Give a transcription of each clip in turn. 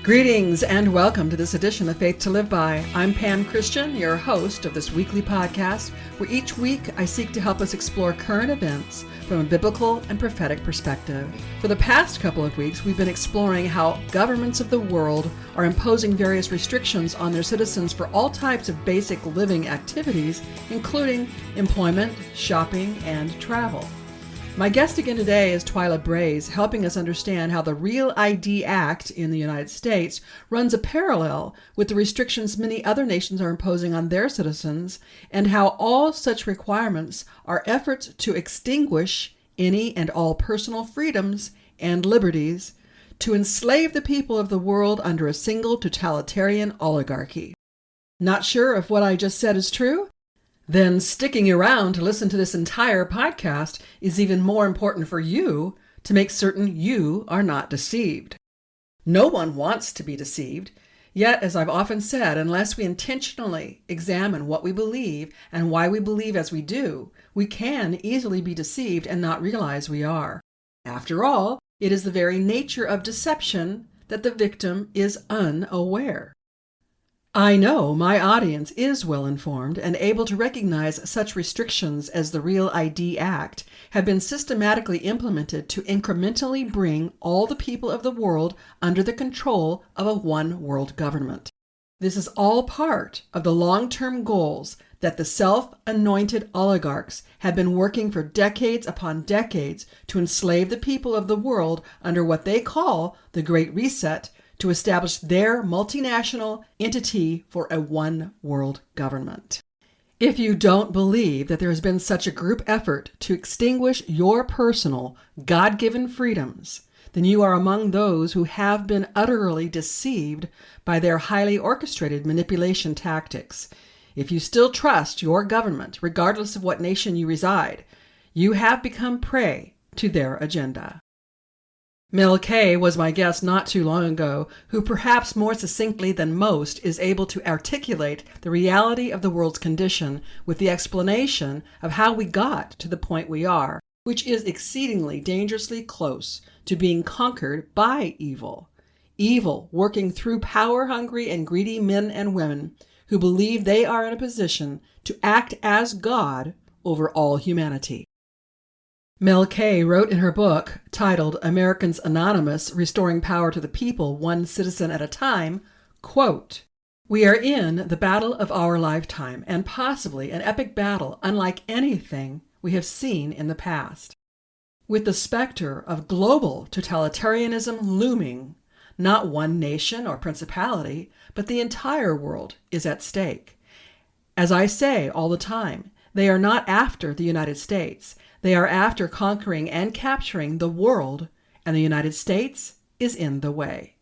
Greetings and welcome to this edition of Faith to Live By. I'm Pam Christian, your host of this weekly podcast, where each week I seek to help us explore current events from a biblical and prophetic perspective. For the past couple of weeks, we've been exploring how governments of the world are imposing various restrictions on their citizens for all types of basic living activities, including employment, shopping, and travel. My guest again today is Twila Brase, helping us understand how the Real ID Act in the United States runs a parallel with the restrictions many other nations are imposing on their citizens, and how all such requirements are efforts to extinguish any and all personal freedoms and liberties, to enslave the people of the world under a single totalitarian oligarchy. Not sure if what I just said is true? Then sticking around to listen to this entire podcast is even more important for you to make certain you are not deceived. No one wants to be deceived, yet, as I've often said, unless we intentionally examine what we believe and why we believe as we do, we can easily be deceived and not realize we are. After all, it is the very nature of deception that the victim is unaware. I know my audience is well informed and able to recognize such restrictions as the Real ID Act have been systematically implemented to incrementally bring all the people of the world under the control of a one world government. This is all part of the long-term goals that the self-anointed oligarchs have been working for decades upon decades to enslave the people of the world under what they call the Great Reset, to establish their multinational entity for a one-world government. If you don't believe that there has been such a group effort to extinguish your personal, God-given freedoms, then you are among those who have been utterly deceived by their highly orchestrated manipulation tactics. If you still trust your government, regardless of what nation you reside, you have become prey to their agenda. Mel K was my guest not too long ago, who perhaps more succinctly than most is able to articulate the reality of the world's condition with the explanation of how we got to the point we are, which is exceedingly dangerously close to being conquered by evil. Evil working through power-hungry and greedy men and women who believe they are in a position to act as God over all humanity. Mel K wrote in her book, titled Americans Anonymous, Restoring Power to the People, One Citizen at a Time, quote, "We are in the battle of our lifetime, and possibly an epic battle unlike anything we have seen in the past. With the specter of global totalitarianism looming, not one nation or principality, but the entire world is at stake. As I say all the time, they are not after the United States. They are after conquering and capturing the world, and the United States is in the way.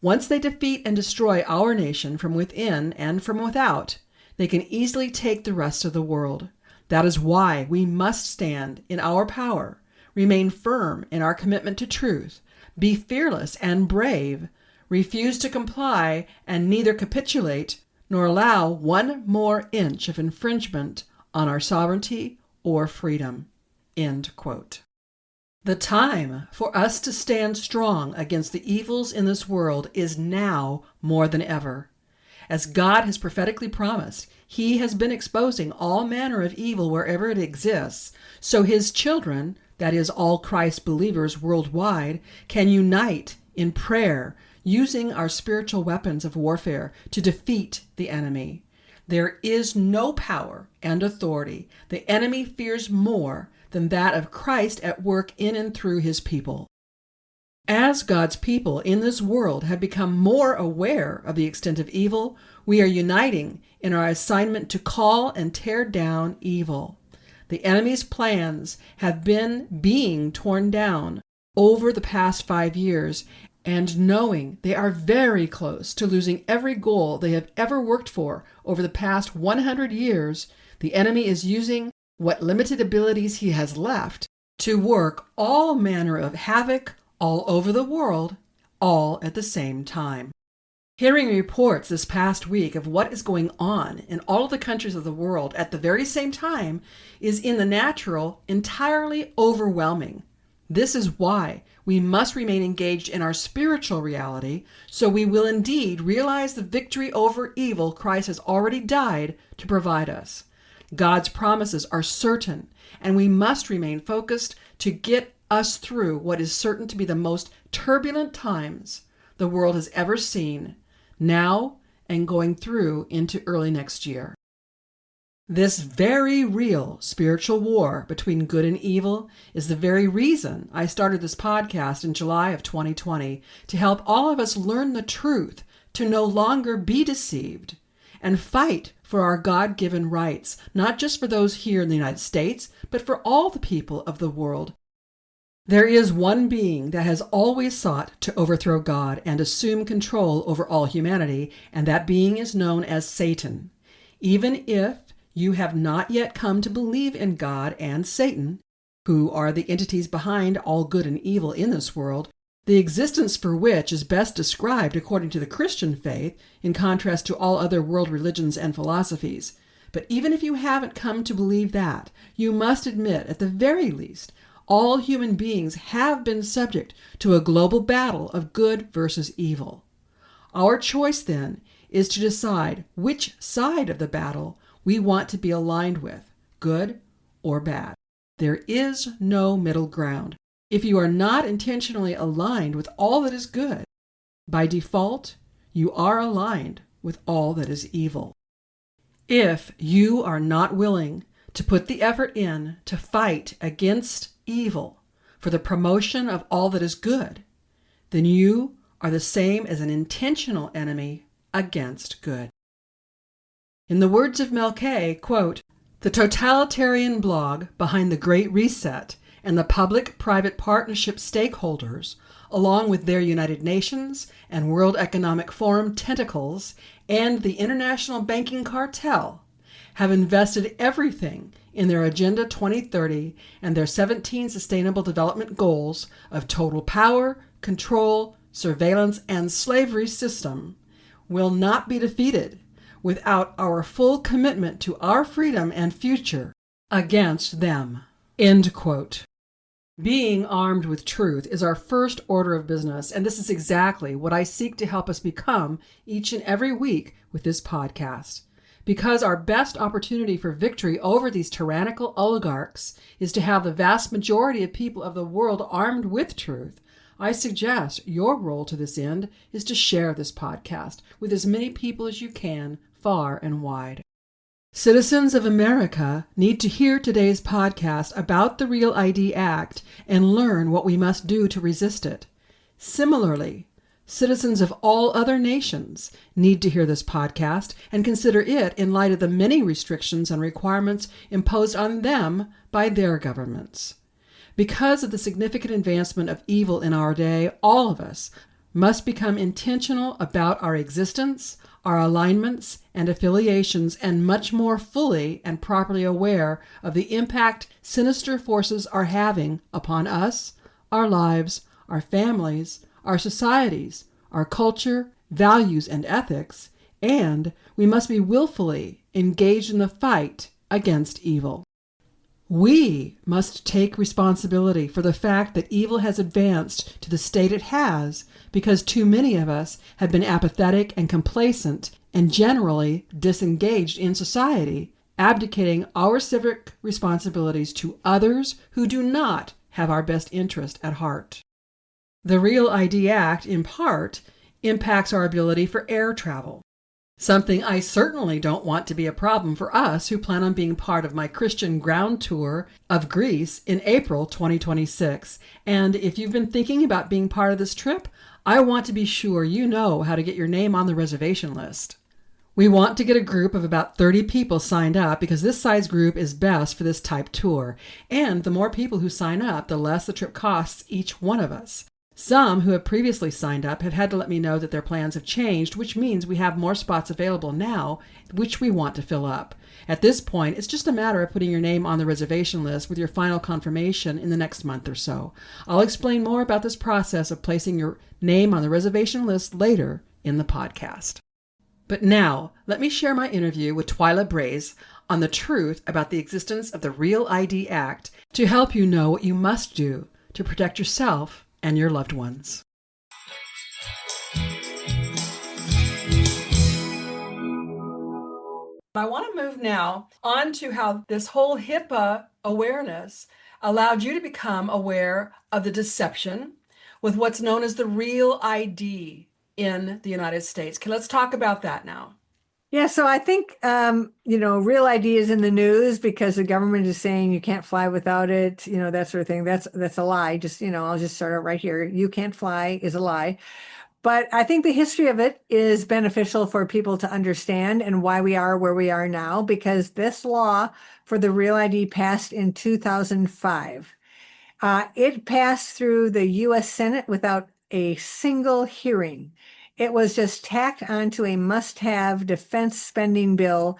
Once they defeat and destroy our nation from within and from without, they can easily take the rest of the world. That is why we must stand in our power, remain firm in our commitment to truth, be fearless and brave, refuse to comply, and neither capitulate nor allow one more inch of infringement on our sovereignty or freedom." End quote. The time for us to stand strong against the evils in this world is now more than ever. As God has prophetically promised, He has been exposing all manner of evil wherever it exists, so His children, that is, all Christ believers worldwide, can unite in prayer, using our spiritual weapons of warfare to defeat the enemy. There is no power and authority the enemy fears more than that of Christ at work in and through His people. As God's people in this world have become more aware of the extent of evil, we are uniting in our assignment to call and tear down evil. The enemy's plans have been being torn down over the past 5 years, and knowing they are very close to losing every goal they have ever worked for over the past 100 years, the enemy is using what limited abilities he has left to work all manner of havoc all over the world, all at the same time. Hearing reports this past week of what is going on in all of the countries of the world at the very same time is in the natural entirely overwhelming. This is why we must remain engaged in our spiritual reality, so we will indeed realize the victory over evil Christ has already died to provide us. God's promises are certain, and we must remain focused to get us through what is certain to be the most turbulent times the world has ever seen, now and going through into early next year. This very real spiritual war between good and evil is the very reason I started this podcast in July of 2020 to help all of us learn the truth, to no longer be deceived, and fight for our God-given rights, not just for those here in the United States, but for all the people of the world. There is one being that has always sought to overthrow God and assume control over all humanity, and that being is known as Satan. Even if you have not yet come to believe in God and Satan, who are the entities behind all good and evil in this world, the existence for which is best described according to the Christian faith, in contrast to all other world religions and philosophies. But even if you haven't come to believe that, you must admit, at the very least, all human beings have been subject to a global battle of good versus evil. Our choice, then, is to decide which side of the battle we want to be aligned with, good or bad. There is no middle ground. If you are not intentionally aligned with all that is good, by default, you are aligned with all that is evil. If you are not willing to put the effort in to fight against evil for the promotion of all that is good, then you are the same as an intentional enemy against good. In the words of Melke, quote, "The totalitarian blog behind the Great Reset and the public-private partnership stakeholders, along with their United Nations and World Economic Forum tentacles and the international banking cartel, have invested everything in their Agenda 2030 and their 17 Sustainable Development Goals of total power, control, surveillance, and slavery system, will not be defeated without our full commitment to our freedom and future against them." End quote. Being armed with truth is our first order of business, and this is exactly what I seek to help us become each and every week with this podcast. Because our best opportunity for victory over these tyrannical oligarchs is to have the vast majority of people of the world armed with truth, I suggest your role to this end is to share this podcast with as many people as you can, far and wide. Citizens of America need to hear today's podcast about the Real ID Act and learn what we must do to resist it. Similarly, citizens of all other nations need to hear this podcast and consider it in light of the many restrictions and requirements imposed on them by their governments. Because of the significant advancement of evil in our day, all of us must become intentional about our existence, our alignments and affiliations, and much more fully and properly aware of the impact sinister forces are having upon us, our lives, our families, our societies, our culture, values, and ethics, and we must be willfully engaged in the fight against evil. We must take responsibility for the fact that evil has advanced to the state it has because too many of us have been apathetic and complacent and generally disengaged in society, abdicating our civic responsibilities to others who do not have our best interest at heart. The Real ID Act, in part, impacts our ability for air travel. Something I certainly don't want to be a problem for us who plan on being part of my Christian ground tour of Greece in April 2026. And if you've been thinking about being part of this trip, I want to be sure you know how to get your name on the reservation list. We want to get a group of about 30 people signed up because this size group is best for this type tour. And the more people who sign up, the less the trip costs each one of us. Some who have previously signed up have had to let me know that their plans have changed, which means we have more spots available now, which we want to fill up. At this point, it's just a matter of putting your name on the reservation list with your final confirmation in the next month or so. I'll explain more about this process of placing your name on the reservation list later in the podcast. But now, let me share my interview with Twila Brase on the truth about the existence of the Real ID Act to help you know what you must do to protect yourself and your loved ones. I want to move now on to how this whole HIPAA awareness allowed you to become aware of the deception with what's known as the Real ID in the United States. Okay, let's talk about that now. Yeah, so I think Real ID is in the news because the government is saying you can't fly without it, that sort of thing. That's a lie. Just, I'll just start out right here. You can't fly is a lie. But I think the history of it is beneficial for people to understand and why we are where we are now, because this law for the Real ID passed in 2005. It passed through the U.S. Senate without a single hearing. It was just tacked onto a must-have defense spending bill,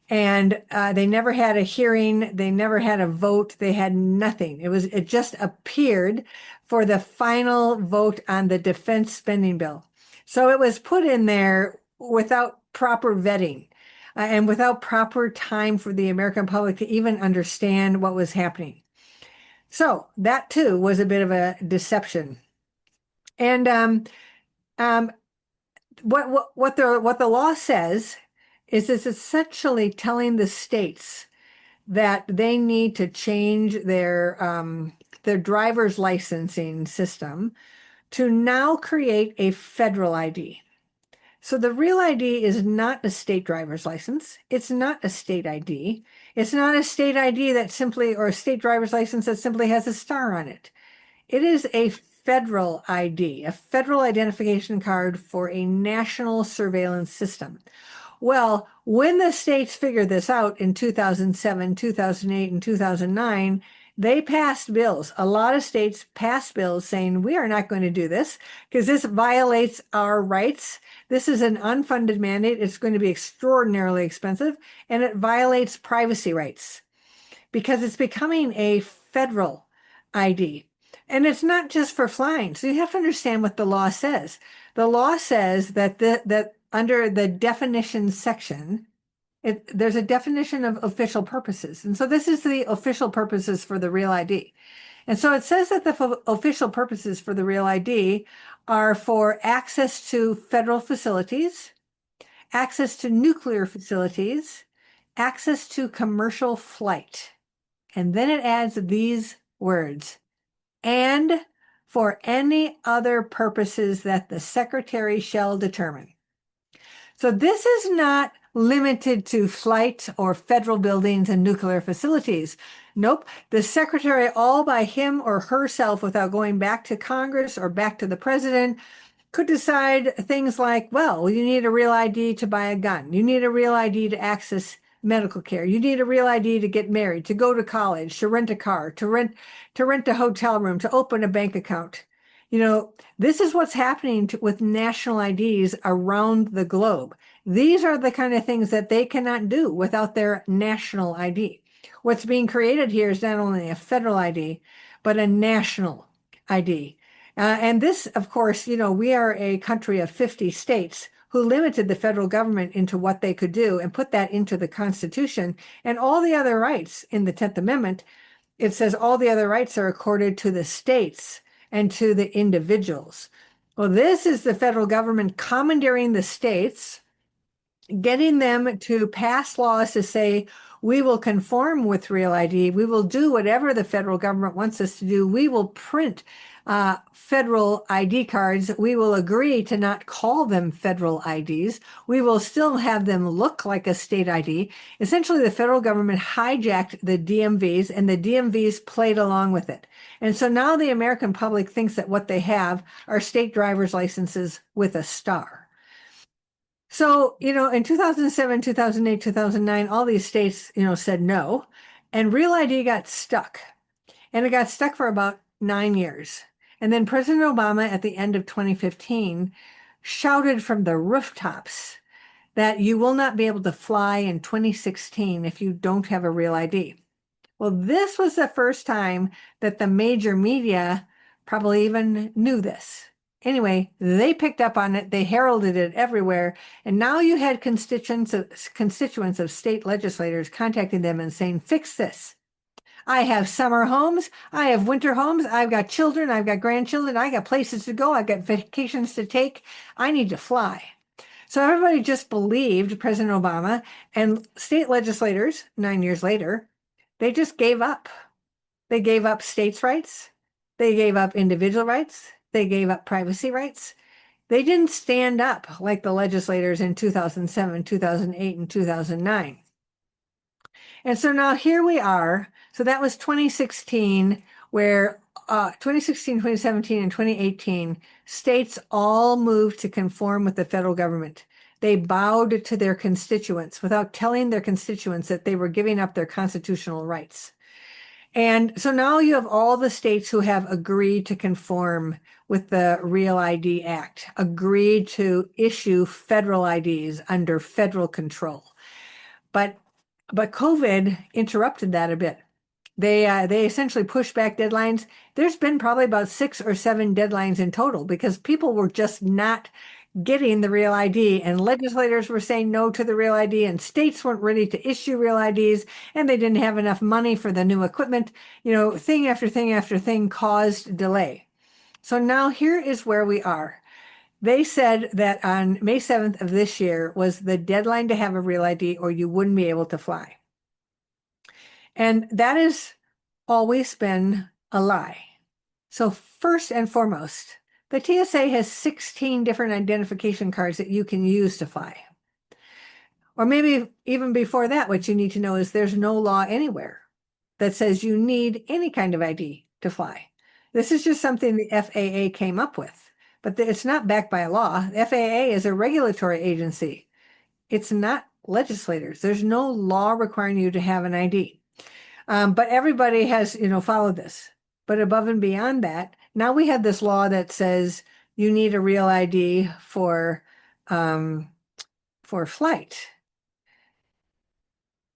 and they never had a hearing. They never had a vote. They had nothing. It just appeared for the final vote on the defense spending bill. So it was put in there without proper vetting and without proper time for the American public to even understand what was happening. So that too was a bit of a deception. And what the law says is it's essentially telling the states that they need to change their driver's licensing system to now create a federal ID. So the Real ID is not a state driver's license. It's not a state ID. It's not a state ID that simply, or a state driver's license that simply has a star on it. It is a federal ID, a federal identification card for a national surveillance system. Well, when the states figured this out in 2007, 2008, and 2009, they passed bills. A lot of states passed bills saying, we are not going to do this because this violates our rights. This is an unfunded mandate. It's going to be extraordinarily expensive, and it violates privacy rights because it's becoming a federal ID. And it's not just for flying. So you have to understand what the law says. The law says that that under the definition section, there's a definition of official purposes. And so this is the official purposes for the Real ID. And so it says that the official purposes for the Real ID are for access to federal facilities, access to nuclear facilities, access to commercial flight. And then it adds these words, and for any other purposes that the Secretary shall determine. So this is not limited to flight or federal buildings and nuclear facilities. Nope. The Secretary, all by him or herself, without going back to Congress or back to the president, could decide things like, well, you need a Real ID to buy a gun. You need a Real ID to access medical care. You need a Real ID to get married, to go to college, to rent a car, to rent a hotel room, to open a bank account. This is what's happening with national IDs around the globe. These are the kind of things that they cannot do without their national ID. What's being created here is not only a federal ID, but a national ID. And this, of course, we are a country of 50 states who limited the federal government into what they could do and put that into the Constitution. And all the other rights in the 10th Amendment, it says all the other rights are accorded to the states and to the individuals. Well, this is the federal government commandeering the states, getting them to pass laws to say, we will conform with Real ID. We will do whatever the federal government wants us to do. We will print federal ID cards. We will agree to not call them federal IDs. We will still have them look like a state ID. Essentially, the federal government hijacked the DMVs, and the DMVs played along with it. And so now the American public thinks that what they have are state driver's licenses with a star. So, in 2007, 2008, 2009, all these states, said no, and Real ID got stuck. And it got stuck for about 9 years. And then President Obama, at the end of 2015, shouted from the rooftops that you will not be able to fly in 2016 if you don't have a Real ID. Well, this was the first time that the major media probably even knew this. Anyway, they picked up on it. They heralded it everywhere. And now you had constituents of state legislators contacting them and saying, fix this. I have summer homes. I have winter homes. I've got children. I've got grandchildren. I got places to go. I've got vacations to take. I need to fly. So everybody just believed President Obama, and state legislators 9 years later, they just gave up. They gave up states' rights. They gave up individual rights. They gave up privacy rights. They didn't stand up like the legislators in 2007, 2008, and 2009. And so now here we are. So that was 2016, where 2016, 2017, and 2018, states all moved to conform with the federal government. They bowed to their constituents without telling their constituents that they were giving up their constitutional rights. And so now you have all the states who have agreed to conform with the Real ID Act, agreed to issue federal IDs under federal control. But COVID interrupted that a bit. They essentially pushed back deadlines. There's been probably about 6 or 7 deadlines in total because people were just not getting the Real ID, and legislators were saying no to the Real ID, and states weren't ready to issue Real IDs, and they didn't have enough money for the new equipment. Thing after thing after thing caused delay. So now here is where we are. They said that on May 7th of this year was the deadline to have a Real ID or you wouldn't be able to fly. And that has always been a lie. So first and foremost, the TSA has 16 different identification cards that you can use to fly. Or maybe even before that, what you need to know is there's no law anywhere that says you need any kind of ID to fly. This is just something the FAA came up with, but it's not backed by a law. The FAA is a regulatory agency. It's not legislators. There's no law requiring you to have an ID. But everybody has, followed this. But above and beyond that, now we have this law that says you need a Real ID for flight.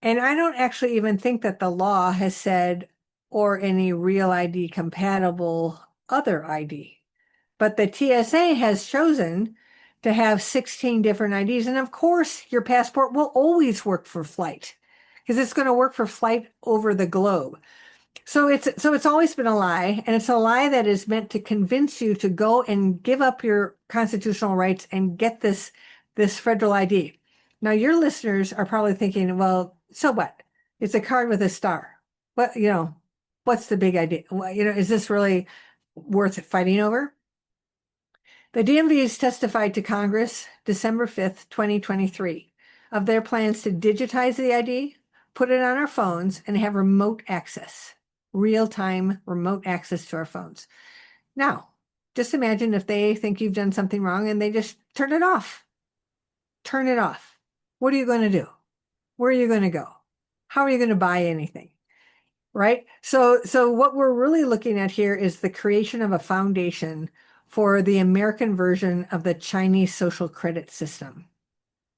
And I don't actually even think that the law has said, or any Real ID compatible other ID. But the TSA has chosen to have 16 different IDs. And of course, your passport will always work for flight because it's going to work for flight over the globe. So it's always been a lie, and it's a lie that is meant to convince you to go and give up your constitutional rights and get this federal ID. Now, your listeners are probably thinking, well, so what? It's a card with a star. What, what's the big idea? Well, is this really worth fighting over? The DMVs testified to Congress December 5th, 2023, of their plans to digitize the ID, put it on our phones, and have remote access, real-time remote access to our phones. Now, just imagine if they think you've done something wrong and they just turn it off. Turn it off. What are you going to do? Where are you going to go? How are you going to buy anything? Right? So what we're really looking at here is the creation of a foundation for the American version of the Chinese social credit system.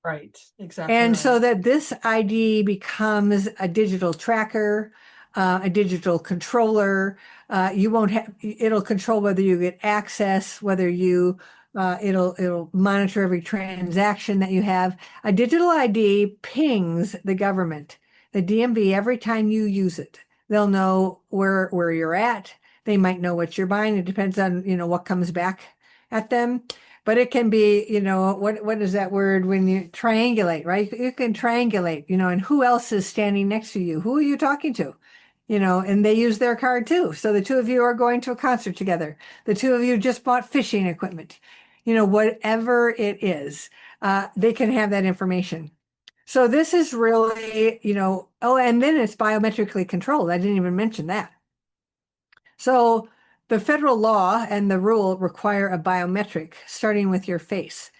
Right, exactly. And right. so that this ID becomes a digital tracker, a digital controller. It'll control whether you get access, whether it'll monitor every transaction that you have. A digital ID pings the government, the DMV, every time you use it. They'll know where you're at. They might know what you're buying. It depends on, what comes back at them. But it can be, what is that word when you triangulate, right? You can triangulate, and who else is standing next to you? Who are you talking to? And they use their card too. So the two of you are going to a concert together. The two of you just bought fishing equipment. Whatever it is, they can have that information. So this is really, and then it's biometrically controlled. I didn't even mention that. So the federal law and the rule require a biometric starting with your face.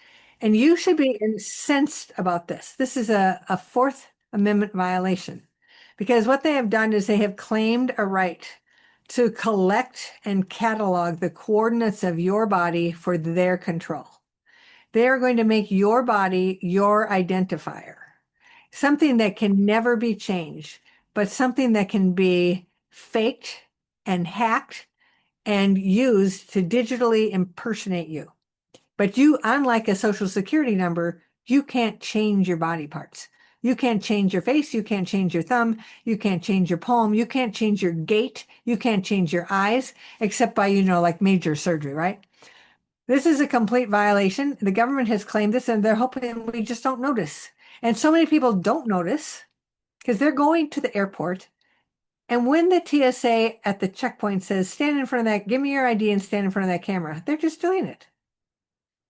And you should be incensed about this. This is a Fourth Amendment violation because what they have done is they have claimed a right to collect and catalog the coordinates of your body for their control. They are going to make your body your identifier, something that can never be changed, but something that can be faked and hacked and used to digitally impersonate you. But you, unlike a social security number, you can't change your body parts. You can't change your face. You can't change your thumb. You can't change your palm. You can't change your gait. You can't change your eyes, except by, like major surgery, right? This is a complete violation. The government has claimed this, and they're hoping we just don't notice. And so many people don't notice because they're going to the airport. And when the TSA at the checkpoint says, stand in front of that, give me your ID and stand in front of that camera, they're just doing it.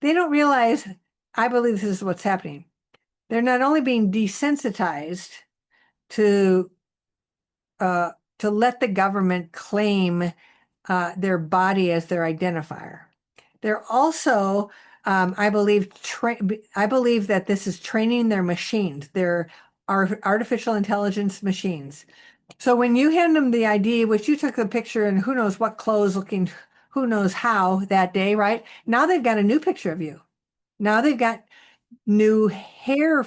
They don't realize, I believe this is what's happening. They're not only being desensitized to let the government claim their body as their identifier. They're also, I believe that this is training their machines, their artificial intelligence machines. So when you hand them the ID, which you took the picture and who knows what clothes looking, who knows how that day, right? Now they've got a new picture of you. Now they've got new hair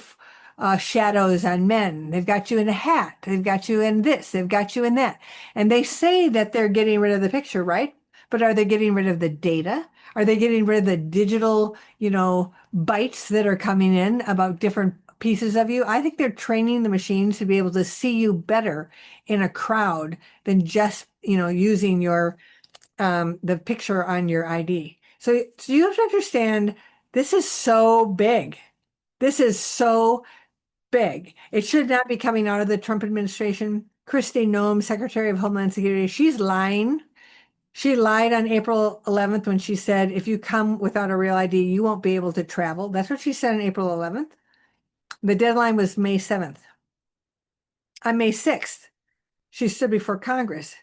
shadows on men. They've got you in a hat. They've got you in this. They've got you in that. And they say that they're getting rid of the picture, right? But are they getting rid of the data? Are they getting rid of the digital, bytes that are coming in about different pieces of you? I think they're training the machines to be able to see you better in a crowd than just, using your the picture on your ID. So you have to understand this is so big. This is so big. It should not be coming out of the Trump administration. Kristi Noem, Secretary of Homeland Security, she's lying. She lied on April 11th when she said, if you come without a real ID, you won't be able to travel. That's what she said on April 11th. The deadline was May 7th. On May 6th, she stood before Congress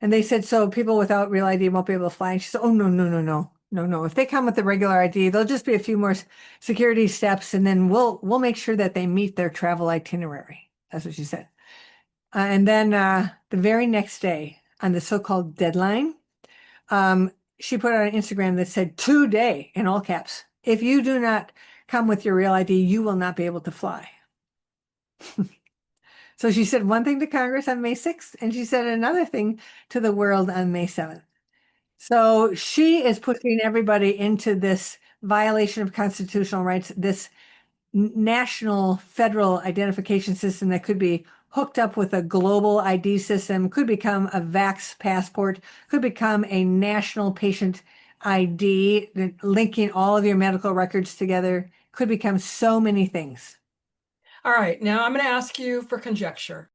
and they said, so people without real ID won't be able to fly. And she said, oh, no, no, no, no, no, no. If they come with the regular ID, there'll just be a few more security steps and then we'll make sure that they meet their travel itinerary. That's what she said. And then the very next day on the so-called deadline, she put on Instagram that said today in all caps, if you do not come with your real ID, you will not be able to fly. So she said one thing to Congress on May 6th, and she said another thing to the world on May 7th. So she is pushing everybody into this violation of constitutional rights, this national federal identification system that could be hooked up with a global ID system, could become a vax passport, could become a national patient ID, linking all of your medical records together, could become so many things. All right, now I'm going to ask you for conjecture.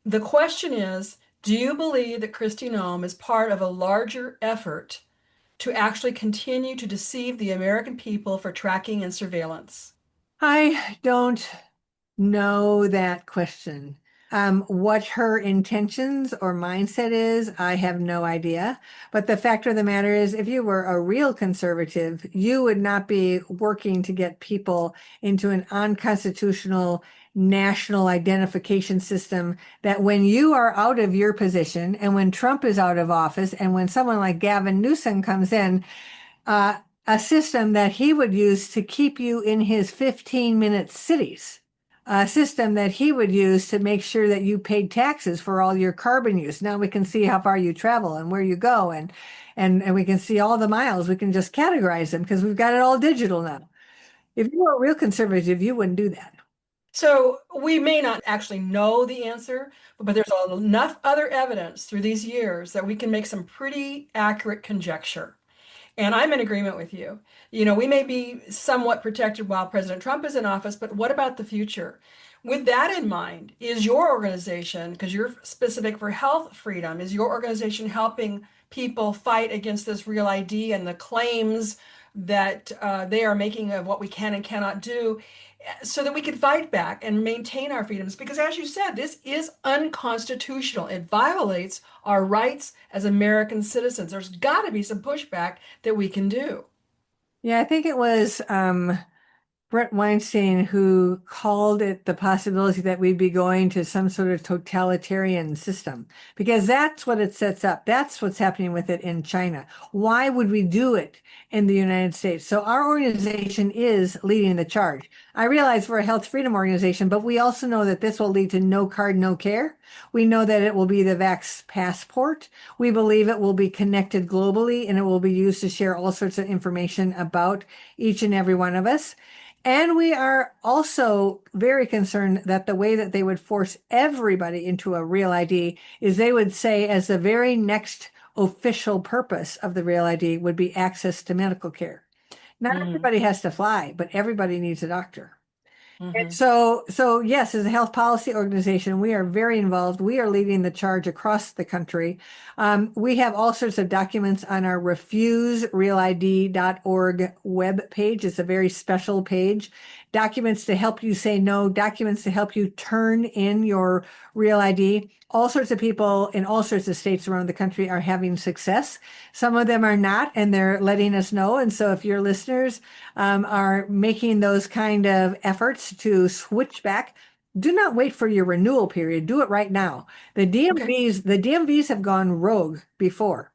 The question is, do you believe that Kristi Noem is part of a larger effort to actually continue to deceive the American people for tracking and surveillance? I don't know that question. What her intentions or mindset is, I have no idea. But the fact of the matter is, if you were a real conservative, you would not be working to get people into an unconstitutional national identification system that when you are out of your position and when Trump is out of office and when someone like Gavin Newsom comes in, a system that he would use to keep you in his 15-minute cities, a system that he would use to make sure that you paid taxes for all your carbon use. Now we can see how far you travel and where you go, and we can see all the miles. We can just categorize them because we've got it all digital now. If you were a real conservative, you wouldn't do that. So we may not actually know the answer, but there's enough other evidence through these years that we can make some pretty accurate conjecture. And I'm in agreement with you. We may be somewhat protected while President Trump is in office, but what about the future? With that in mind, is your organization, because you're specific for health freedom, is your organization helping people fight against this real ID and the claims that they are making of what we can and cannot do so that we can fight back and maintain our freedoms? Because as you said, this is unconstitutional. It violates our rights as American citizens. There's got to be some pushback that we can do. Yeah, I think it was Brett Weinstein who called it the possibility that we'd be going to some sort of totalitarian system, because that's what it sets up. That's what's happening with it in China. Why would we do it in the United States? So our organization is leading the charge. I realize we're a health freedom organization, but we also know that this will lead to no card, no care. We know that it will be the vax passport. We believe it will be connected globally and it will be used to share all sorts of information about each and every one of us. And we are also very concerned that the way that they would force everybody into a real ID is they would say, as the very next official purpose of the real ID would be access to medical care. Not Mm-hmm. everybody has to fly, but everybody needs a doctor. And Mm-hmm. so yes, as a health policy organization, we are very involved. We are leading the charge across the country. We have all sorts of documents on our refuserealid.org web page. It's a very special page. Documents to help you say no, documents to help you turn in your real ID. All sorts of people in all sorts of states around the country are having success. Some of them are not, and they're letting us know. And so if your listeners are making those kind of efforts to switch back, do not wait for your renewal period. Do it right now. Okay. The DMVs have gone rogue before.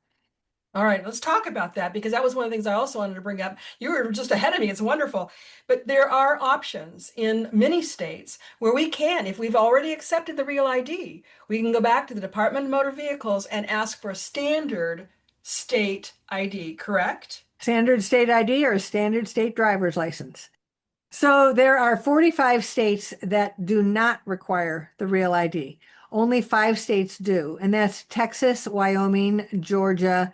All right, let's talk about that because that was one of the things I also wanted to bring up. You were just ahead of me. It's wonderful. But there are options in many states where we can, if we've already accepted the real ID, we can go back to the Department of Motor Vehicles and ask for a standard state ID, correct? Standard state ID or a standard state driver's license. So there are 45 states that do not require the real ID. Only 5 states do, and that's Texas, Wyoming, Georgia,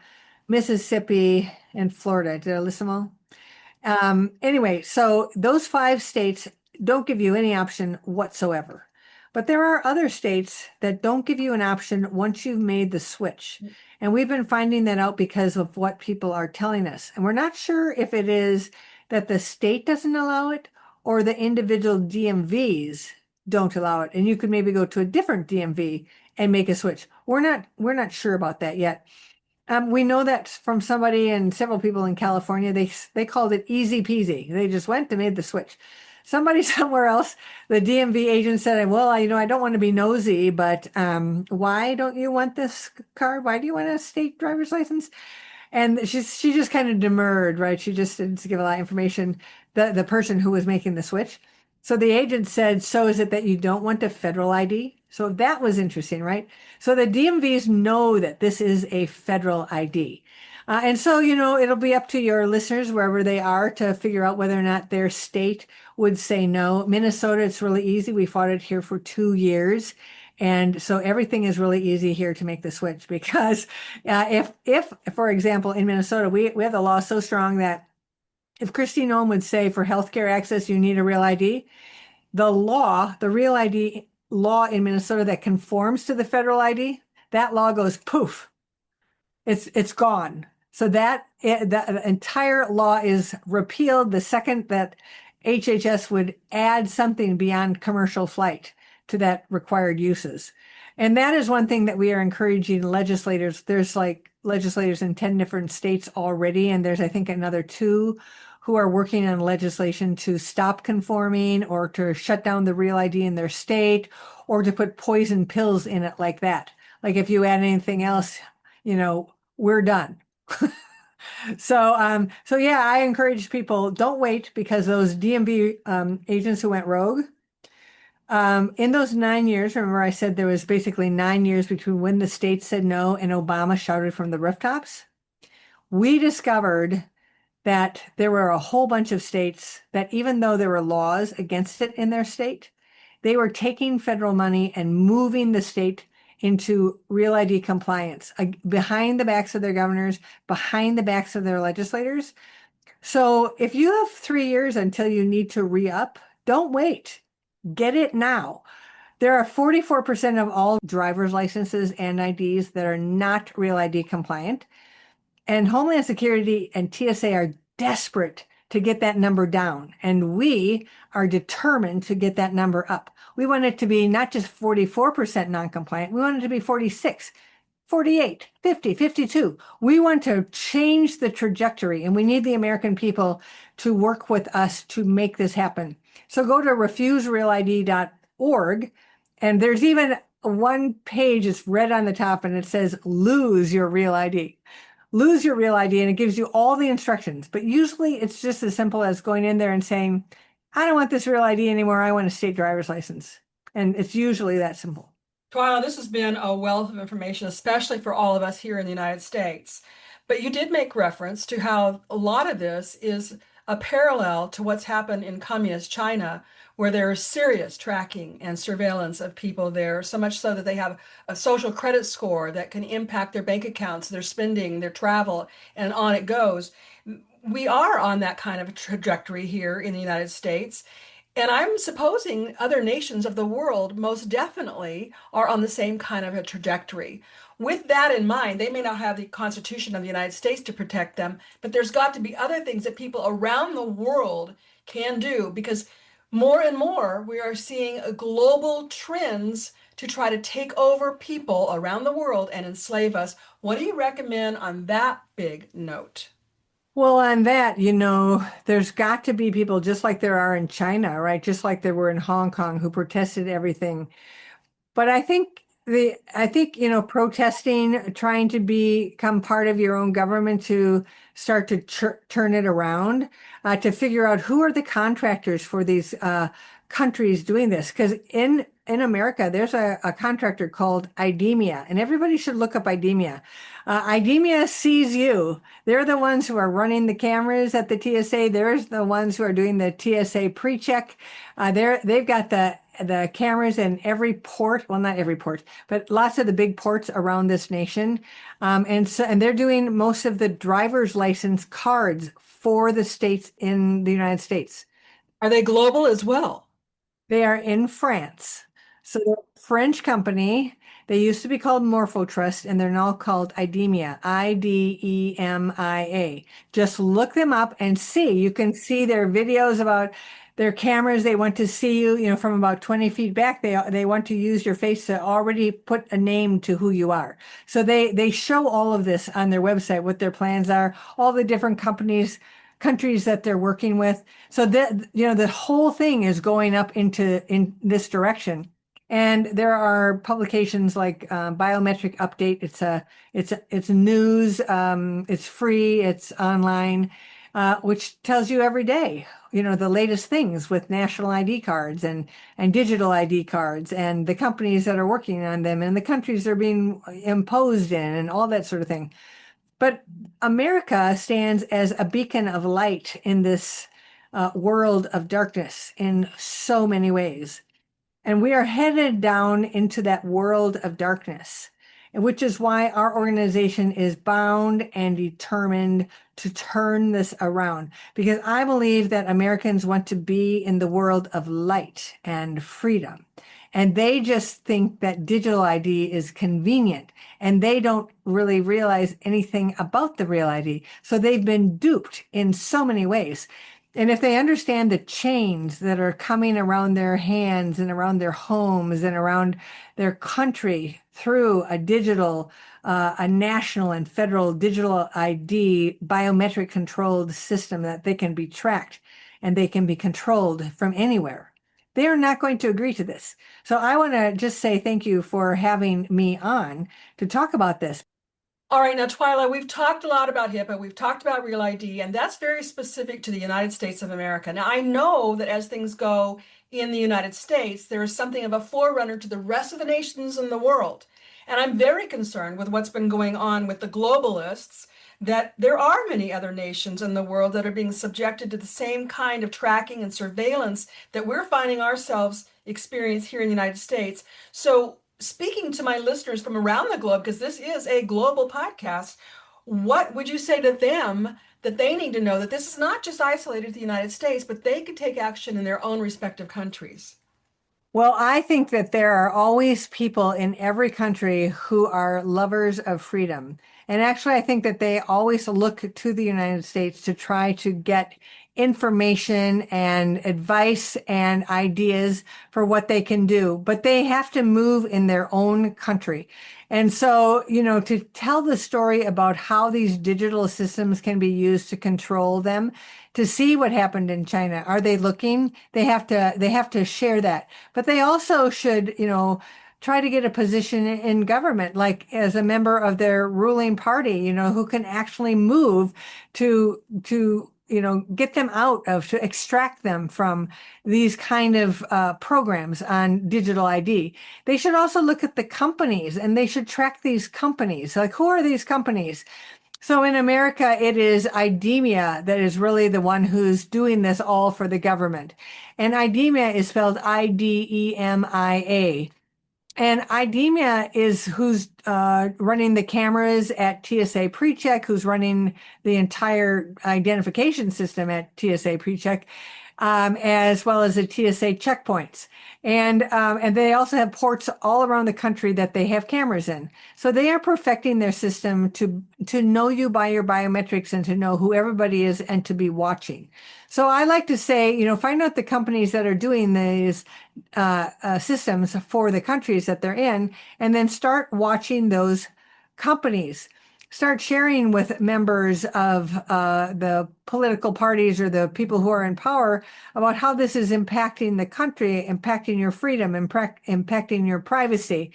Mississippi, and Florida. Did I list them all? Anyway, so those 5 states don't give you any option whatsoever. But there are other states that don't give you an option once you've made the switch. And we've been finding that out because of what people are telling us. And we're not sure if it is that the state doesn't allow it or the individual DMVs don't allow it. And you could maybe go to a different DMV and make a switch. We're not sure about that yet. We know that from somebody and several people in California. They called it easy peasy. They just went and made the switch. Somebody somewhere else, the DMV agent said, "Well, I don't want to be nosy, but why don't you want this card? Why do you want a state driver's license?" And she just kind of demurred, right? She just didn't give a lot of information, the person who was making the switch. So the agent said, "So is it that you don't want a federal ID?" So that was interesting, right? So the DMVs know that this is a federal ID. And so, it'll be up to your listeners, wherever they are, to figure out whether or not their state would say no. Minnesota, it's really easy. We fought it here for 2 years. And so everything is really easy here to make the switch because if, for example, in Minnesota, we have the law so strong that if Christine Ohm would say for healthcare access, you need a real ID, the real ID law in Minnesota that conforms to the federal ID, that law goes poof. It's gone. So the entire law is repealed the second that HHS would add something beyond commercial flight to that required uses. And that is one thing that we are encouraging legislators. There's like legislators in 10 different states already, and there's, I think, another 2 who are working on legislation to stop conforming or to shut down the real ID in their state or to put poison pills in it like that. Like if you add anything else, we're done. So yeah, I encourage people, don't wait because those DMV agents who went rogue, in those 9 years, remember I said there was basically 9 years between when the state said no and Obama shouted from the rooftops. We discovered that there were a whole bunch of states that even though there were laws against it in their state, they were taking federal money and moving the state into real ID compliance behind the backs of their governors, behind the backs of their legislators. So if you have 3 years until you need to re-up, don't wait. Get it now. There are 44% of all driver's licenses and IDs that are not real ID compliant. And Homeland Security and TSA are desperate to get that number down. And we are determined to get that number up. We want it to be not just 44% non-compliant, we want it to be 46, 48, 50, 52. We want to change the trajectory, and we need the American people to work with us to make this happen. So go to refuserealid.org, and there's even one page, it's red on the top, and it says, lose your real ID. Lose your real ID, and it gives you all the instructions. But usually it's just as simple as going in there and saying, I don't want this real ID anymore. I want a state driver's license. And it's usually that simple. Twila, this has been a wealth of information, especially for all of us here in the United States. But you did make reference to how a lot of this is a parallel to what's happened in communist China, where there is serious tracking and surveillance of people there, so much so that they have a social credit score that can impact their bank accounts, their spending, their travel, and on it goes. We are on that kind of a trajectory here in the United States. And I'm supposing other nations of the world most definitely are on the same kind of a trajectory. With that in mind, they may not have the Constitution of the United States to protect them, but there's got to be other things that people around the world can do because more and more we are seeing global trends to try to take over people around the world and enslave us. What do you recommend on that big note? Well, on that, there's got to be people just like there are in China, right? Just like there were in Hong Kong who protested everything. But I think protesting, trying to become part of your own government to start to turn it around, to figure out who are the contractors for these countries doing this. Because in America, there's a contractor called IDEMIA, and everybody should look up IDEMIA. IDEMIA sees you. They're the ones who are running the cameras at the TSA. They're the ones who are doing the TSA pre-check. They've got the cameras in every port, well, not every port, but lots of the big ports around this nation. And they're doing most of the driver's license cards for the states in the United States. Are they global as well? They are in France. So they're a French company. They used to be called Morphotrust, and they're now called IDEMIA, IDEMIA. Just look them up and see. You can see their videos about their cameras. They want to see you, from about 20 feet back. They want to use your face to already put a name to who you are. So they show all of this on their website, what their plans are, all the different countries that they're working with. So the whole thing is going up in this direction. And there are publications like Biometric Update. It's news. It's free. It's online, which tells you every day, the latest things with national ID cards and digital ID cards and the companies that are working on them and the countries they're being imposed in and all that sort of thing. But America stands as a beacon of light in this world of darkness in so many ways. And we are headed down into that world of darkness, which is why our organization is bound and determined to turn this around. Because I believe that Americans want to be in the world of light and freedom. And they just think that digital ID is convenient and they don't really realize anything about the real ID. So they've been duped in so many ways. And if they understand the chains that are coming around their hands and around their homes and around their country through a national and federal digital ID biometric controlled system that they can be tracked and they can be controlled from anywhere, they are not going to agree to this. So I want to just say thank you for having me on to talk about this. All right, now, Twila, we've talked a lot about HIPAA, we've talked about Real ID, and that's very specific to the United States of America. Now, I know that as things go in the United States, there is something of a forerunner to the rest of the nations in the world. And I'm very concerned with what's been going on with the globalists, that there are many other nations in the world that are being subjected to the same kind of tracking and surveillance that we're finding ourselves experience here in the United States. So speaking to my listeners from around the globe, because this is a global podcast, what would you say to them that they need to know that this is not just isolated to the United States, but they could take action in their own respective countries? Well, I think that there are always people in every country who are lovers of freedom. And actually, I think that they always look to the United States to try to get information and advice and ideas for what they can do, but they have to move in their own country. And so, to tell the story about how these digital systems can be used to control them, to see what happened in China. Are they looking? They have to share that. But they also should, try to get a position in government, like as a member of their ruling party, who can actually move to get them to extract them from these kind of programs on digital ID. They should also look at the companies and they should track these companies. Like, who are these companies? So in America, it is IDEMIA that is really the one who's doing this all for the government. And IDEMIA is spelled IDEMIA. And IDEMIA is who's running the cameras at TSA PreCheck, who's running the entire identification system at TSA PreCheck, as well as the TSA checkpoints. And they also have ports all around the country that they have cameras in. So they are perfecting their system to know you by your biometrics and to know who everybody is and to be watching. So I like to say, find out the companies that are doing these systems for the countries that they're in, and then start watching those companies. Start sharing with members of the political parties or the people who are in power about how this is impacting the country, impacting your freedom, impacting your privacy.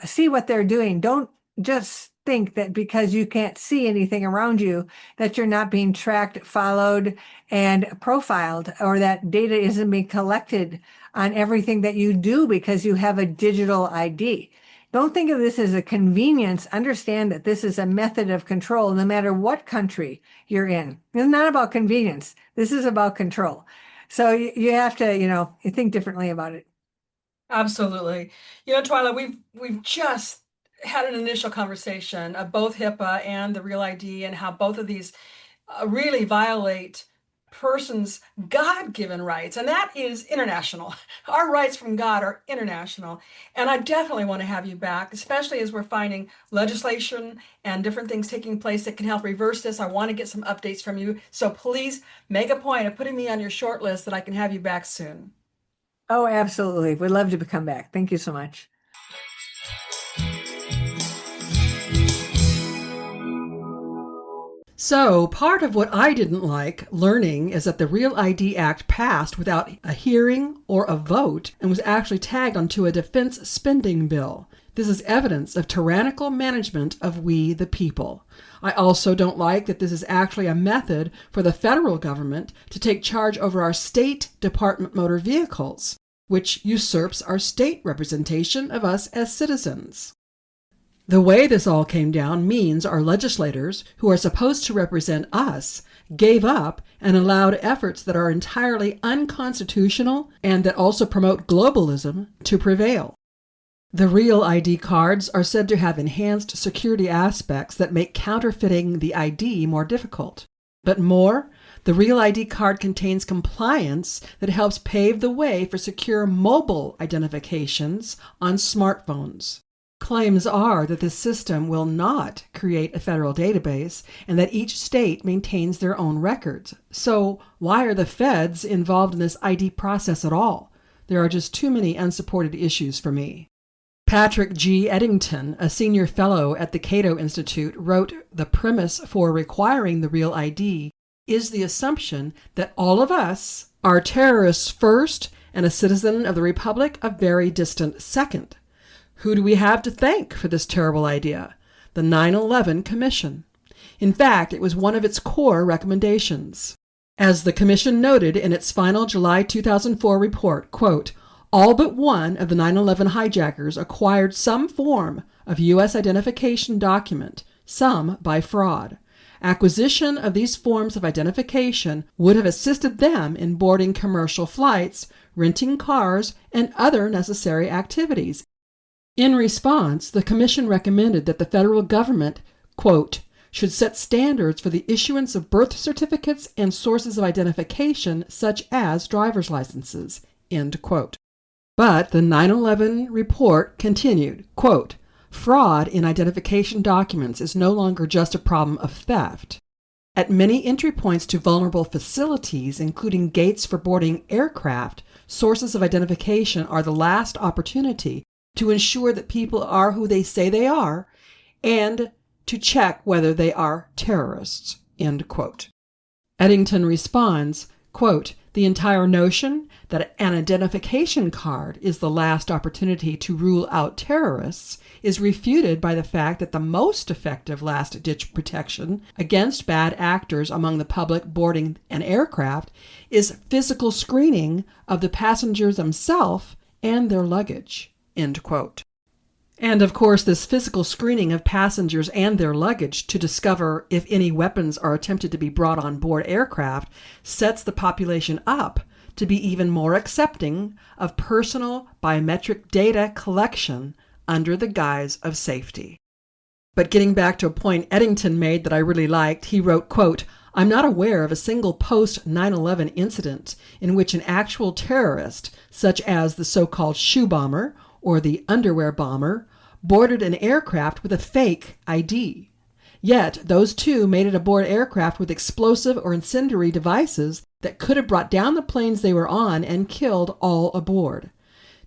See what they're doing. Don't just think that because you can't see anything around you that you're not being tracked, followed, and profiled, or that data isn't being collected on everything that you do because you have a digital ID. Don't think of this as a convenience. Understand that this is a method of control no matter what country you're in. It's not about convenience. This is about control. So you have to, think differently about it. Absolutely. Twila, we've just had an initial conversation of both HIPAA and the Real ID and how both of these really violate person's God-given rights, and that is international. Our rights from God are international, and I definitely want to have you back, especially as we're finding legislation and different things taking place that can help reverse this. I want to get some updates from you, so please make a point of putting me on your short list that I can have you back soon. Oh, absolutely. We'd love to come back. Thank you so much. So, part of what I didn't like learning is that the Real ID Act passed without a hearing or a vote and was actually tagged onto a defense spending bill. This is evidence of tyrannical management of we the people. I also don't like that this is actually a method for the federal government to take charge over our state department motor vehicles, which usurps our state representation of us as citizens. The way this all came down means our legislators, who are supposed to represent us, gave up and allowed efforts that are entirely unconstitutional and that also promote globalism to prevail. The Real ID cards are said to have enhanced security aspects that make counterfeiting the ID more difficult. But more, the Real ID card contains compliance that helps pave the way for secure mobile identifications on smartphones. Claims are that this system will not create a federal database and that each state maintains their own records. So why are the feds involved in this ID process at all? There are just too many unsupported issues for me. Patrick G. Eddington, a senior fellow at the Cato Institute, wrote the premise for requiring the Real ID is the assumption that all of us are terrorists first and a citizen of the Republic a very distant second. Who do we have to thank for this terrible idea? The 9/11 Commission. In fact, it was one of its core recommendations. As the Commission noted in its final July 2004 report, quote, all but one of the 9/11 hijackers acquired some form of U.S. identification document, some by fraud. Acquisition of these forms of identification would have assisted them in boarding commercial flights, renting cars, and other necessary activities. In response, the Commission recommended that the federal government, quote, should set standards for the issuance of birth certificates and sources of identification such as driver's licenses, end quote. But the 9/11 report continued, quote, fraud in identification documents is no longer just a problem of theft. At many entry points to vulnerable facilities, including gates for boarding aircraft, sources of identification are the last opportunity to ensure that people are who they say they are, and to check whether they are terrorists, end quote. Eddington responds, quote, the entire notion that an identification card is the last opportunity to rule out terrorists is refuted by the fact that the most effective last-ditch protection against bad actors among the public boarding an aircraft is physical screening of the passengers themselves and their luggage, end quote. And of course, this physical screening of passengers and their luggage to discover if any weapons are attempted to be brought on board aircraft sets the population up to be even more accepting of personal biometric data collection under the guise of safety. But getting back to a point Eddington made that I really liked, he wrote, quote, "I'm not aware of a single post-9/11 incident in which an actual terrorist, such as the so-called shoe bomber or the underwear bomber, boarded an aircraft with a fake ID. Yet those two made it aboard aircraft with explosive or incendiary devices that could have brought down the planes they were on and killed all aboard.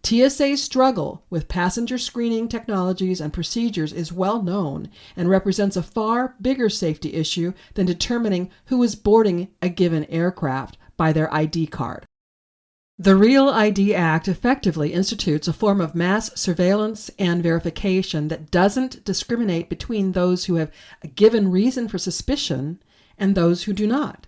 TSA's struggle with passenger screening technologies and procedures is well known and represents a far bigger safety issue than determining who is boarding a given aircraft by their ID card. The REAL ID Act effectively institutes a form of mass surveillance and verification that doesn't discriminate between those who have a given reason for suspicion and those who do not.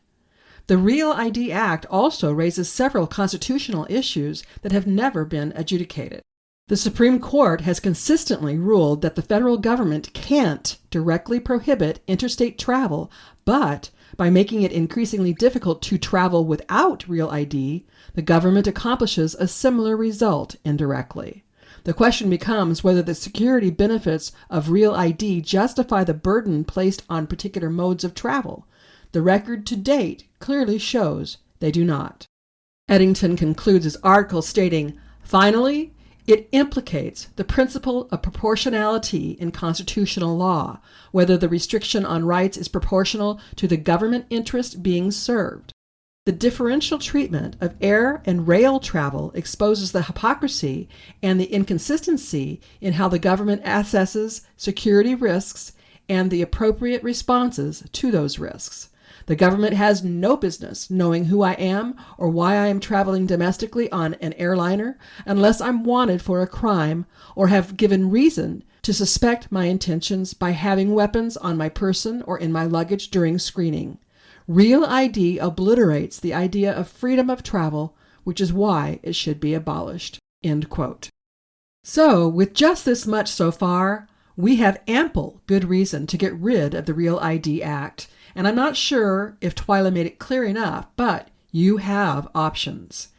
The REAL ID Act also raises several constitutional issues that have never been adjudicated. The Supreme Court has consistently ruled that the federal government can't directly prohibit interstate travel, but by making it increasingly difficult to travel without REAL ID, the government accomplishes a similar result indirectly. The question becomes whether the security benefits of REAL ID justify the burden placed on particular modes of travel. The record to date clearly shows they do not. Eddington concludes his article stating, "Finally, it implicates the principle of proportionality in constitutional law, whether the restriction on rights is proportional to the government interest being served. The differential treatment of air and rail travel exposes the hypocrisy and the inconsistency in how the government assesses security risks and the appropriate responses to those risks. The government has no business knowing who I am or why I am traveling domestically on an airliner unless I'm wanted for a crime or have given reason to suspect my intentions by having weapons on my person or in my luggage during screening. REAL ID obliterates the idea of freedom of travel, which is why it should be abolished." End quote. So, with just this much so far, we have ample good reason to get rid of the REAL ID Act. And I'm not sure if Twila made it clear enough, but you have options.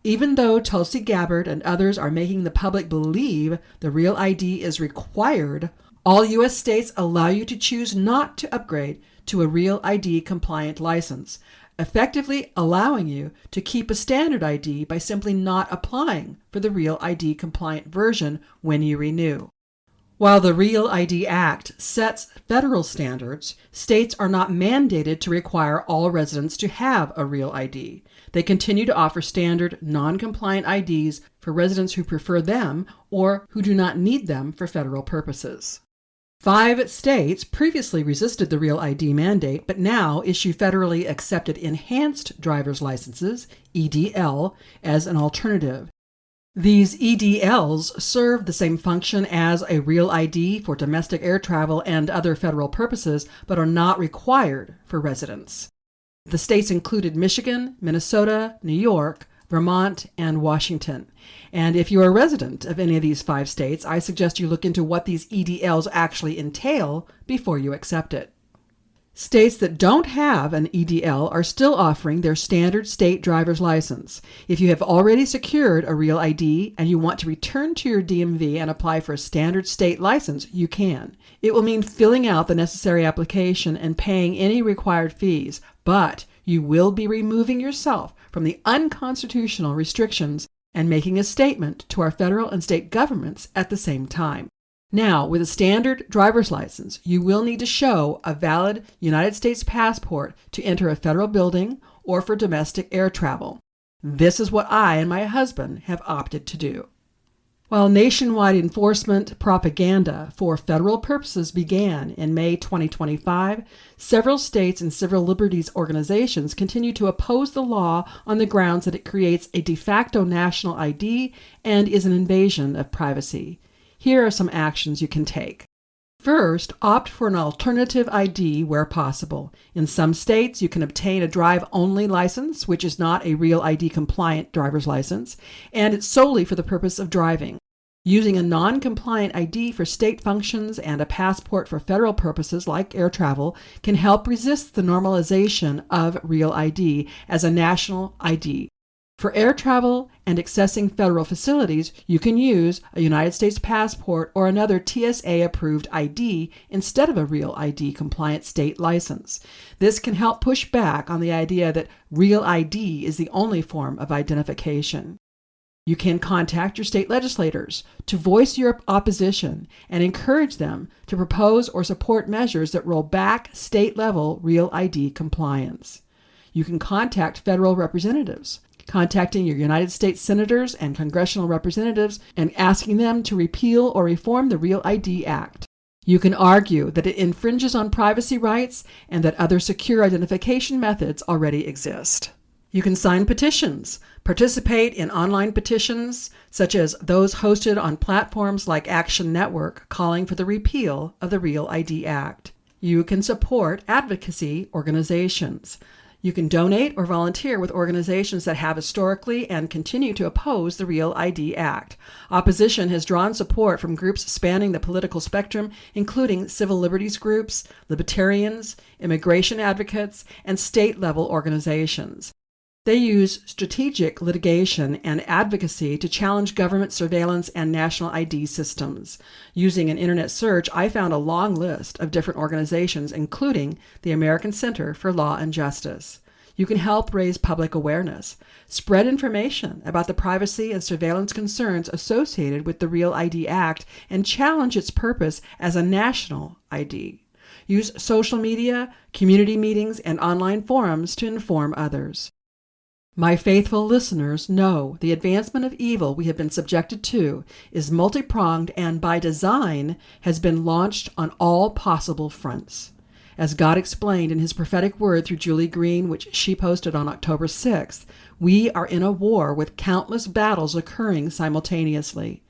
Even though Tulsi Gabbard and others are making the public believe the REAL ID is required, all U.S. states allow you to choose not to upgrade to a REAL ID compliant license, effectively allowing you to keep a standard ID by simply not applying for the REAL ID compliant version when you renew. While the REAL ID Act sets federal standards, states are not mandated to require all residents to have a REAL ID. They continue to offer standard, non-compliant IDs for residents who prefer them or who do not need them for federal purposes. 5 states previously resisted the REAL ID mandate, but now issue federally accepted enhanced driver's licenses, EDL, as an alternative. These EDLs serve the same function as a REAL ID for domestic air travel and other federal purposes, but are not required for residents. The states included Michigan, Minnesota, New York, Vermont, and Washington. And if you're a resident of any of these 5 states, I suggest you look into what these EDLs actually entail before you accept it. States that don't have an EDL are still offering their standard state driver's license. If you have already secured a REAL ID and you want to return to your DMV and apply for a standard state license, you can. It will mean filling out the necessary application and paying any required fees, but you will be removing yourself from the unconstitutional restrictions and making a statement to our federal and state governments at the same time. Now, with a standard driver's license, you will need to show a valid United States passport to enter a federal building or for domestic air travel. This is what I and my husband have opted to do. While nationwide enforcement propaganda for federal purposes began in May 2025, several states and civil liberties organizations continue to oppose the law on the grounds that it creates a de facto national ID and is an invasion of privacy. Here are some actions you can take. First, opt for an alternative ID where possible. In some states, you can obtain a drive-only license, which is not a REAL ID compliant driver's license, and it's solely for the purpose of driving. Using a non-compliant ID for state functions and a passport for federal purposes like air travel can help resist the normalization of real ID as a national ID. For air travel and accessing federal facilities, you can use a United States passport or another TSA-approved ID instead of a real ID-compliant state license. This can help push back on the idea that real ID is the only form of identification. You can contact your state legislators to voice your opposition and encourage them to propose or support measures that roll back state-level real ID compliance. You can contact federal representatives, contacting your United States senators and congressional representatives and asking them to repeal or reform the Real ID Act. You can argue that it infringes on privacy rights and that other secure identification methods already exist. You can sign petitions, participate in online petitions, such as those hosted on platforms like Action Network calling for the repeal of the Real ID Act. You can support advocacy organizations. You can donate or volunteer with organizations that have historically and continue to oppose the Real ID Act. Opposition has drawn support from groups spanning the political spectrum, including civil liberties groups, libertarians, immigration advocates, and state-level organizations. They use strategic litigation and advocacy to challenge government surveillance and national ID systems. Using an internet search, I found a long list of different organizations, including the American Center for Law and Justice. You can help raise public awareness, spread information about the privacy and surveillance concerns associated with the Real ID Act, and challenge its purpose as a national ID. Use social media, community meetings, and online forums to inform others. My faithful listeners know the advancement of evil we have been subjected to is multi-pronged and by design has been launched on all possible fronts. As God explained in his prophetic word through Julie Green, which she posted on October 6th, we are in a war with countless battles occurring simultaneously.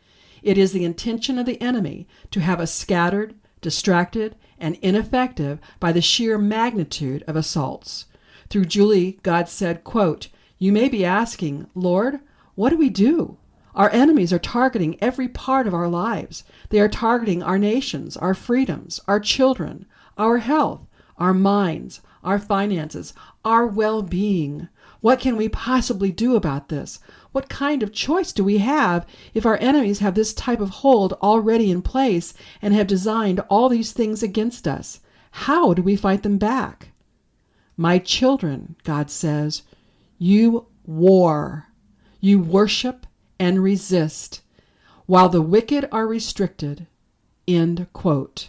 It is the intention of the enemy to have us scattered, distracted, and ineffective by the sheer magnitude of assaults. Through Julie, God said, quote, "You may be asking, Lord, what do we do? Our enemies are targeting every part of our lives. They are targeting our nations, our freedoms, our children, our health, our minds, our finances, our well-being. What can we possibly do about this? What kind of choice do we have if our enemies have this type of hold already in place and have designed all these things against us? How do we fight them back?" My children, God says, you war, you worship and resist, while the wicked are restricted. End quote.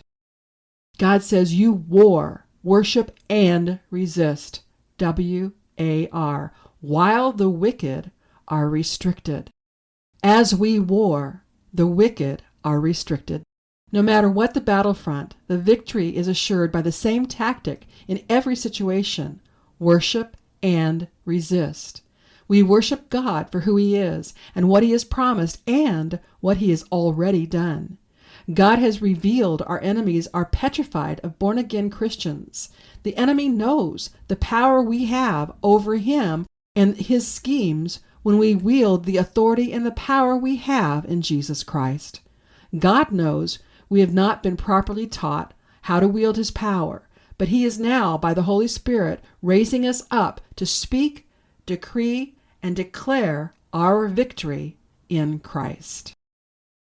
God says you war, worship, and resist. W-A-R. While the wicked are restricted. As we war, the wicked are restricted. No matter what the battlefront, the victory is assured by the same tactic in every situation: worship and resist. We worship God for who he is and what he has promised and what he has already done. God has revealed our enemies are petrified of born-again Christians. The enemy knows the power we have over him and his schemes when we wield the authority and the power we have in Jesus Christ. God knows we have not been properly taught how to wield his power, but he is now, by the Holy Spirit, raising us up to speak, decree, and declare our victory in Christ.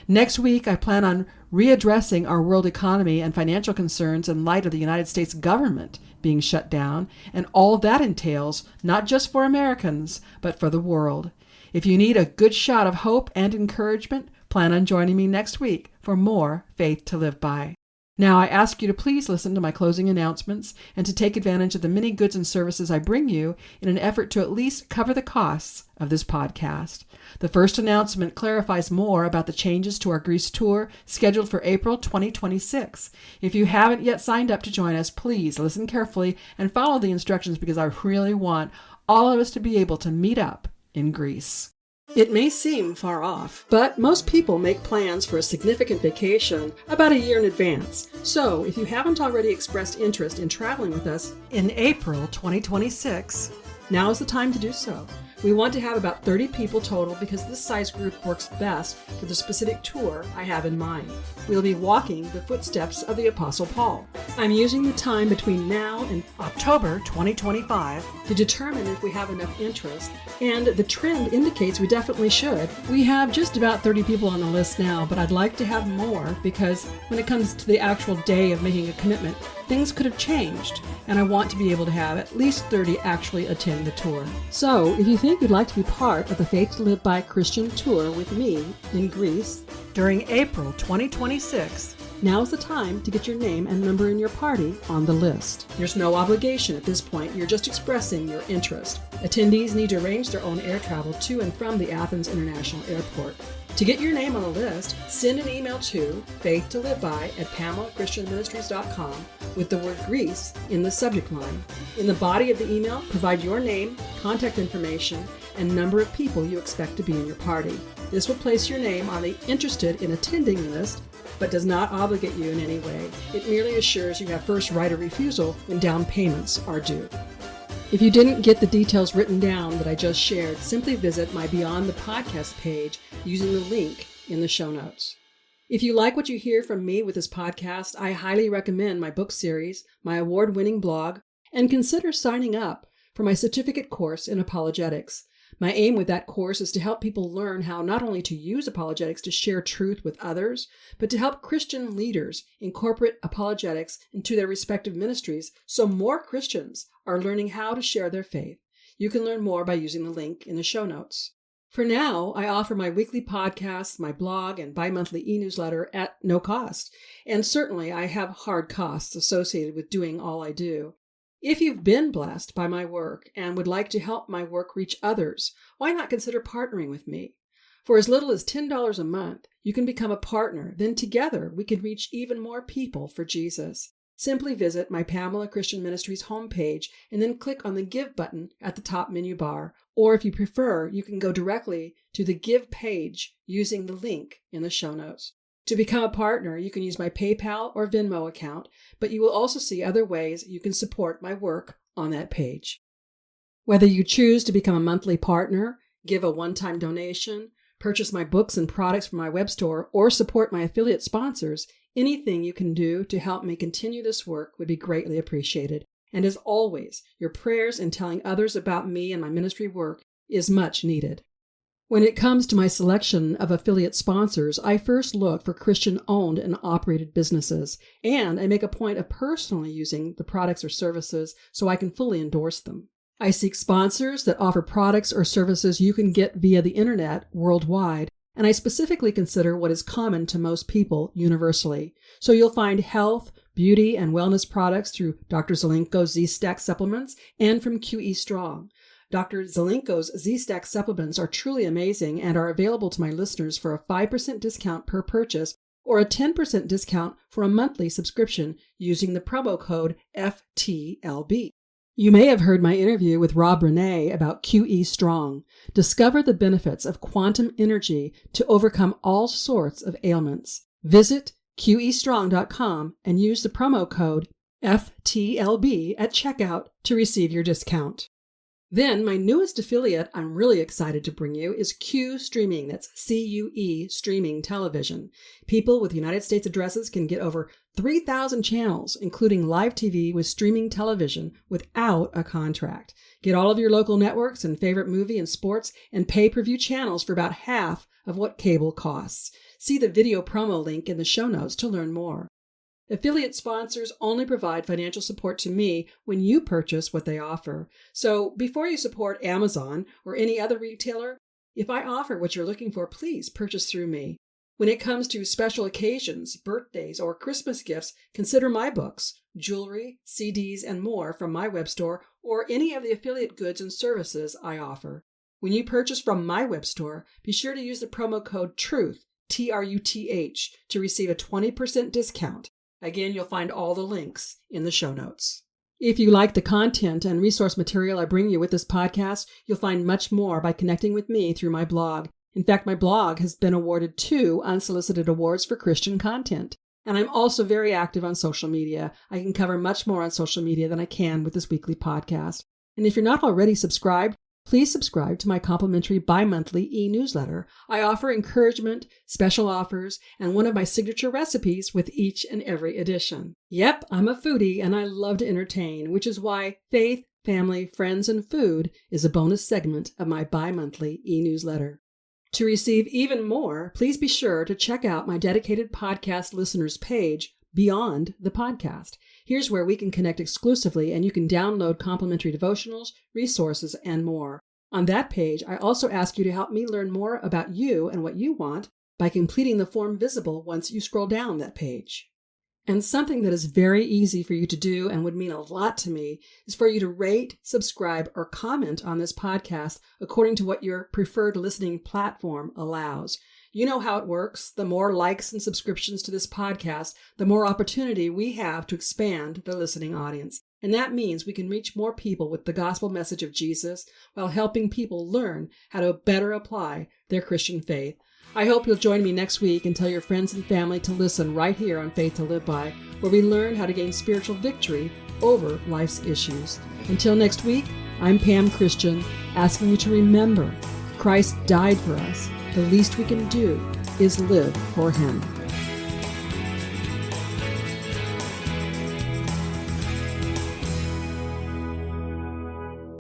Next week, I plan on readdressing our world economy and financial concerns in light of the United States government being shut down, and all that entails, not just for Americans, but for the world. If you need a good shot of hope and encouragement, plan on joining me next week for more Faith to Live By. Now, I ask you to please listen to my closing announcements and to take advantage of the many goods and services I bring you in an effort to at least cover the costs of this podcast. The first announcement clarifies more about the changes to our Greece tour scheduled for April 2026. If you haven't yet signed up to join us, please listen carefully and follow the instructions because I really want all of us to be able to meet up in Greece. It may seem far off, but most people make plans for a significant vacation about a year in advance. So if you haven't already expressed interest in traveling with us in April 2026, Now is the time to do so. We want to have about 30 people total because this size group works best for the specific tour I have in mind. We'll be walking the footsteps of the Apostle Paul. I'm using the time between now and October 2025 to determine if we have enough interest, and the trend indicates we definitely should. We have just about 30 people on the list now, but I'd like to have more because when it comes to the actual day of making a commitment, things could have changed, and I want to be able to have at least 30 actually attend the tour. So, if you think you'd like to be part of the Faith to Live By Christian tour with me in Greece during April 2026, now's the time to get your name and number in your party on the list. There's no obligation at this point, you're just expressing your interest. Attendees need to arrange their own air travel to and from the Athens International Airport. To get your name on the list, send an email to faithtoliveby@PamelaChristianMinistries.com with the word Greece in the subject line. In the body of the email, provide your name, contact information, and number of people you expect to be in your party. This will place your name on the interested in attending list, but does not obligate you in any way. It merely assures you have first right of refusal when down payments are due. If you didn't get the details written down that I just shared, simply visit my Beyond the Podcast page using the link in the show notes. If you like what you hear from me with this podcast, I highly recommend my book series, my award-winning blog, and consider signing up for my certificate course in apologetics. My aim with that course is to help people learn how not only to use apologetics to share truth with others, but to help Christian leaders incorporate apologetics into their respective ministries so more Christians are learning how to share their faith. You can learn more by using the link in the show notes. For now, I offer my weekly podcasts, my blog, and bi-monthly e-newsletter at no cost. And certainly I have hard costs associated with doing all I do. If you've been blessed by my work and would like to help my work reach others, why not consider partnering with me? For as little as $10 a month, you can become a partner. Then together we can reach even more people for Jesus. Simply visit my Pamela Christian Ministries homepage and then click on the Give button at the top menu bar. Or if you prefer, you can go directly to the Give page using the link in the show notes. To become a partner, you can use my PayPal or Venmo account, but you will also see other ways you can support my work on that page. Whether you choose to become a monthly partner, give a one-time donation, purchase my books and products from my web store, or support my affiliate sponsors, anything you can do to help me continue this work would be greatly appreciated. And as always, your prayers and telling others about me and my ministry work is much needed. When it comes to my selection of affiliate sponsors, I first look for Christian-owned and operated businesses, and I make a point of personally using the products or services so I can fully endorse them. I seek sponsors that offer products or services you can get via the internet worldwide, and I specifically consider what is common to most people universally. So you'll find health, beauty, and wellness products through Dr. Zelenko's Z-Stack supplements and from QE Strong. Dr. Zelenko's Z-Stack supplements are truly amazing and are available to my listeners for a 5% discount per purchase or a 10% discount for a monthly subscription using the promo code FTLB. You may have heard my interview with Rob Renee about QE Strong. Discover the benefits of quantum energy to overcome all sorts of ailments. Visit QEstrong.com and use the promo code FTLB at checkout to receive your discount. Then my newest affiliate I'm really excited to bring you is Q Streaming. That's CUE Streaming Television. People with United States addresses can get over 3,000 channels, including live TV with streaming television without a contract. Get all of your local networks and favorite movie and sports and pay-per-view channels for about half of what cable costs. See the video promo link in the show notes to learn more. Affiliate sponsors only provide financial support to me when you purchase what they offer. So before you support Amazon or any other retailer, if I offer what you're looking for, please purchase through me. When it comes to special occasions, birthdays, or Christmas gifts, consider my books, jewelry, CDs, and more from my web store or any of the affiliate goods and services I offer. When you purchase from my web store, be sure to use the promo code TRUTH, TRUTH, to receive a 20% discount. Again, you'll find all the links in the show notes. If you like the content and resource material I bring you with this podcast, you'll find much more by connecting with me through my blog. In fact, my blog has been awarded 2 unsolicited awards for Christian content. And I'm also very active on social media. I can cover much more on social media than I can with this weekly podcast. And if you're not already subscribed, please subscribe to my complimentary bi-monthly e-newsletter. I offer encouragement, special offers, and one of my signature recipes with each and every edition. Yep, I'm a foodie and I love to entertain, which is why Faith, Family, Friends, and Food is a bonus segment of my bi-monthly e-newsletter. To receive even more, please be sure to check out my dedicated podcast listeners page, Beyond the Podcast. Here's where we can connect exclusively and you can download complimentary devotionals, resources, and more. On that page, I also ask you to help me learn more about you and what you want by completing the form visible once you scroll down that page. And something that is very easy for you to do and would mean a lot to me is for you to rate, subscribe, or comment on this podcast according to what your preferred listening platform allows. You know how it works. The more likes and subscriptions to this podcast, the more opportunity we have to expand the listening audience. And that means we can reach more people with the gospel message of Jesus while helping people learn how to better apply their Christian faith. I hope you'll join me next week and tell your friends and family to listen right here on Faith to Live By, where we learn how to gain spiritual victory over life's issues. Until next week, I'm Pam Christian, asking you to remember Christ died for us. The least we can do is live for Him.